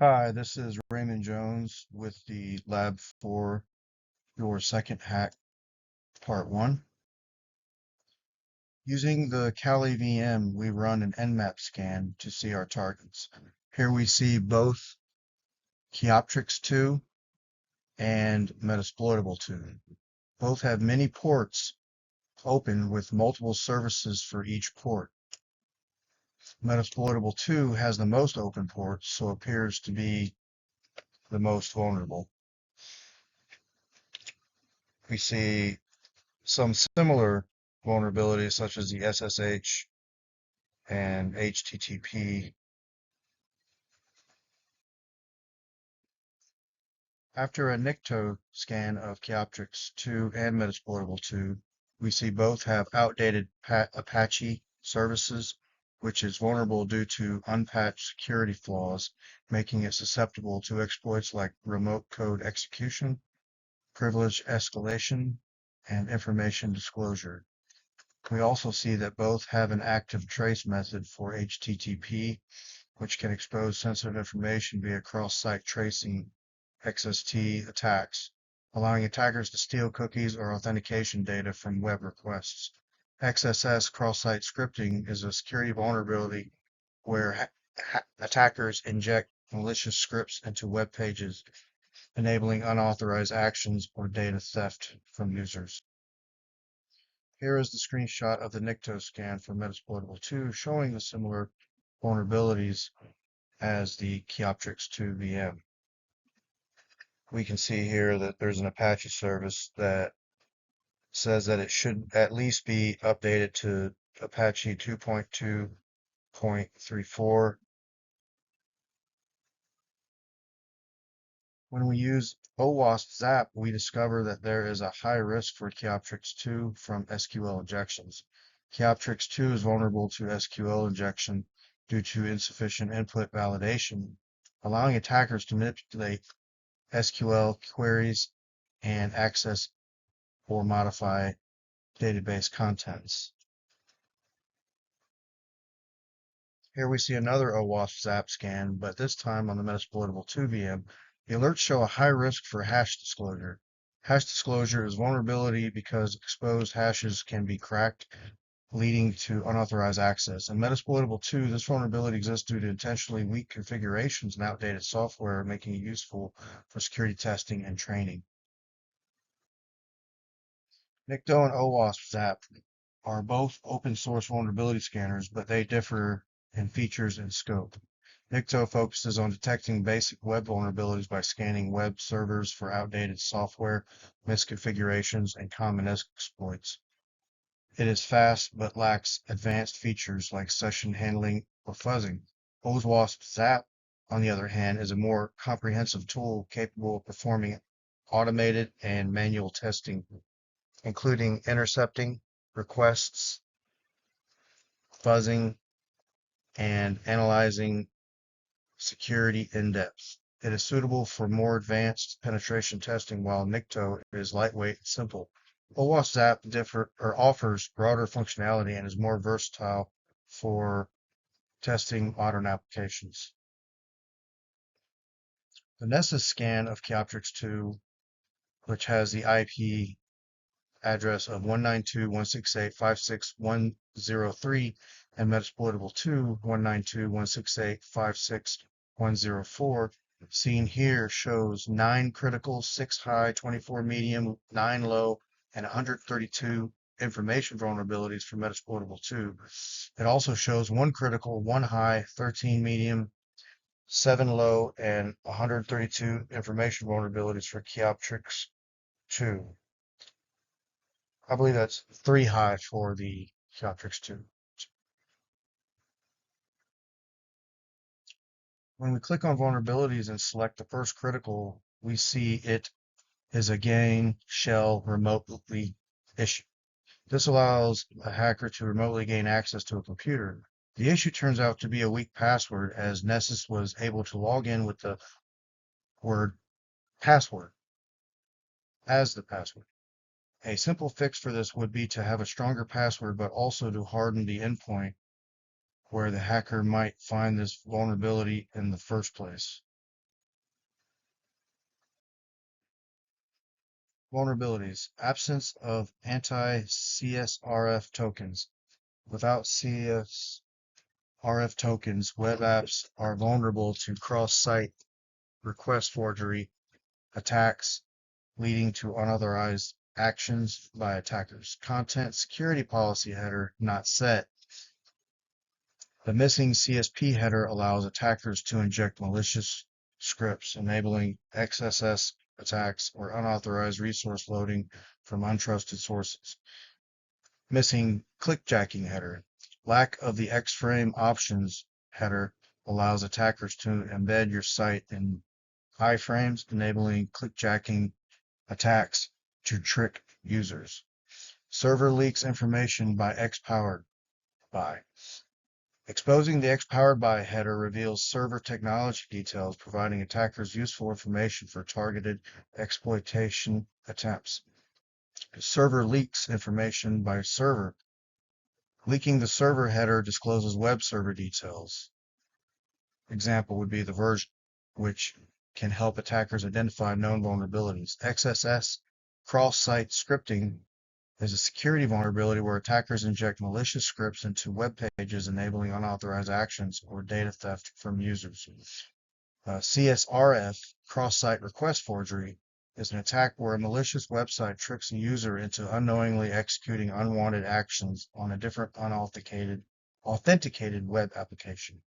Hi, this is Raymond Jones with the lab for your second hack, part one. Using the Kali VM, we run an Nmap scan to see our targets. Here we see both Chioptrix 2 and Metasploitable 2. Both have many ports open with multiple services for each port. Metasploitable 2 has the most open ports, so appears to be the most vulnerable. We see some similar vulnerabilities such as the SSH and HTTP. After a Nikto scan of Chioptrix 2 and Metasploitable 2, we see both have outdated Apache services, which is vulnerable due to unpatched security flaws, making it susceptible to exploits like remote code execution, privilege escalation, and information disclosure. We also see that both have an active trace method for HTTP, which can expose sensitive information via cross-site tracing XST attacks, allowing attackers to steal cookies or authentication data from web requests. XSS cross-site scripting is a security vulnerability where attackers inject malicious scripts into web pages, enabling unauthorized actions or data theft from users. Here is the screenshot of the Nikto scan for Metasploitable 2 showing the similar vulnerabilities as the Chioptrix 2 VM. We can see here that there's an Apache service that says that it should at least be updated to Apache 2.2.34. When we use OWASP ZAP, we discover that there is a high risk for Chioptrix 2 from SQL injections. Chioptrix 2 is vulnerable to SQL injection due to insufficient input validation, allowing attackers to manipulate SQL queries and access or modify database contents. Here we see another OWASP ZAP scan, but this time on the Metasploitable 2 VM. The alerts show a high risk for hash disclosure. Hash disclosure is vulnerability because exposed hashes can be cracked, leading to unauthorized access. In Metasploitable 2, this vulnerability exists due to intentionally weak configurations and outdated software, making it useful for security testing and training. Nikto and OWASP ZAP are both open source vulnerability scanners, but they differ in features and scope. Nikto focuses on detecting basic web vulnerabilities by scanning web servers for outdated software, misconfigurations, and common exploits. It is fast but lacks advanced features like session handling or fuzzing. OWASP ZAP, on the other hand, is a more comprehensive tool capable of performing automated and manual testing, including intercepting requests, fuzzing, and analyzing security in depth. It is suitable for more advanced penetration testing, while Nikto is lightweight and simple. OWASP ZAP offers broader functionality and is more versatile for testing modern applications. The Nessus scan of Chioptrix 2, which has the IP address of 192.168.56.103 and Metasploitable 2, 192.168.56.104, seen here shows 9 critical, 6 high, 24 medium, 9 low, and 132 information vulnerabilities for Metasploitable 2. It also shows 1 critical, 1 high, 13 medium, 7 low, and 132 information vulnerabilities for Chioptrix 2. I believe that's 3 high for the Chioptrix 2. When we click on vulnerabilities and select the first critical, we see it is a gain shell remotely issue. This allows a hacker to remotely gain access to a computer. The issue turns out to be a weak password, as Nessus was able to log in with the word password as the password. A simple fix for this would be to have a stronger password, but also to harden the endpoint where the hacker might find this vulnerability in the first place. Vulnerabilities. Absence of anti-CSRF tokens. Without CSRF tokens, web apps are vulnerable to cross-site request forgery attacks, leading to unauthorized actions by attackers. Content security policy header not set. The missing CSP header allows attackers to inject malicious scripts, enabling XSS attacks or unauthorized resource loading from untrusted sources. Missing clickjacking header. Lack of the X-frame options header allows attackers to embed your site in iframes, enabling clickjacking attacks to trick users. Server leaks information by X powered by. Exposing the X powered by header reveals server technology details, providing attackers useful information for targeted exploitation attempts. Server leaks information by server. Leaking the server header discloses web server details. Example would be the version, which can help attackers identify known vulnerabilities. XSS cross-site scripting is a security vulnerability where attackers inject malicious scripts into web pages, enabling unauthorized actions or data theft from users. CSRF, cross-site request forgery, is an attack where a malicious website tricks a user into unknowingly executing unwanted actions on a different authenticated web application.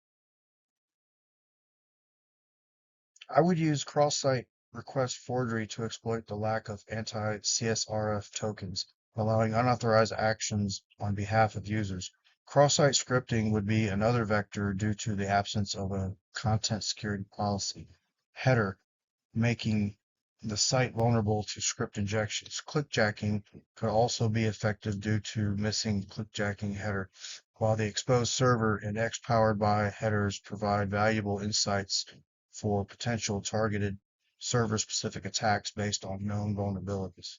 I would use cross-site request forgery to exploit the lack of anti-CSRF tokens, allowing unauthorized actions on behalf of users. Cross-site scripting would be another vector due to the absence of a content security policy header, making the site vulnerable to script injections. Clickjacking could also be effective due to missing clickjacking header, while the exposed server and X powered by headers provide valuable insights for potential targeted server-specific attacks based on known vulnerabilities.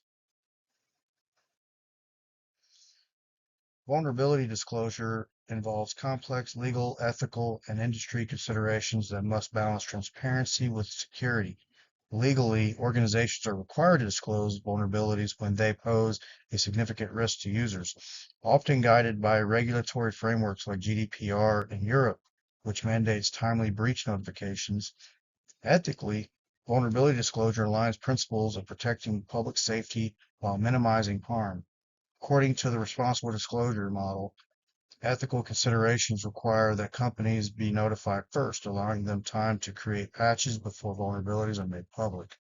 Vulnerability disclosure involves complex legal, ethical, and industry considerations that must balance transparency with security. Legally, organizations are required to disclose vulnerabilities when they pose a significant risk to users, often guided by regulatory frameworks like GDPR in Europe, which mandates timely breach notifications. Ethically, vulnerability disclosure aligns principles of protecting public safety while minimizing harm. According to the responsible disclosure model, ethical considerations require that companies be notified first, allowing them time to create patches before vulnerabilities are made public.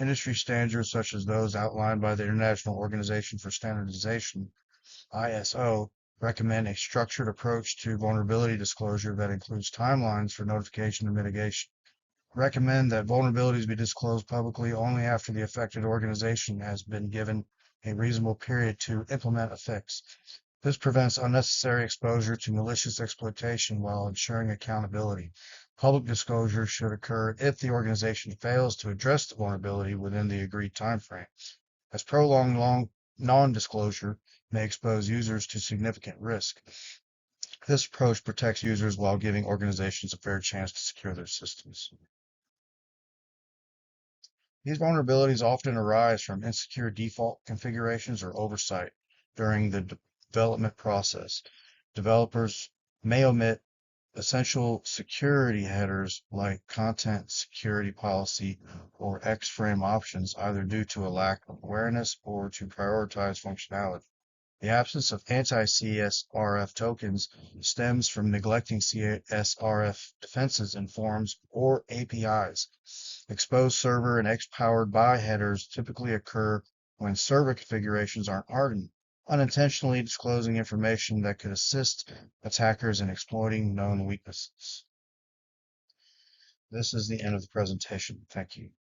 Industry standards, such as those outlined by the International Organization for Standardization, ISO, recommend a structured approach to vulnerability disclosure that includes timelines for notification and mitigation. Recommend that vulnerabilities be disclosed publicly only after the affected organization has been given a reasonable period to implement a fix. This prevents unnecessary exposure to malicious exploitation while ensuring accountability. Public disclosure should occur if the organization fails to address the vulnerability within the agreed timeframe, as prolonged non-disclosure may expose users to significant risk. This approach protects users while giving organizations a fair chance to secure their systems. These vulnerabilities often arise from insecure default configurations or oversight during the development process. Developers may omit essential security headers like content security policy or X-frame options, either due to a lack of awareness or to prioritize functionality. The absence of anti-CSRF tokens stems from neglecting CSRF defenses in forms or APIs. Exposed server and X-powered by headers typically occur when server configurations aren't hardened, unintentionally disclosing information that could assist attackers in exploiting known weaknesses. This is the end of the presentation. Thank you.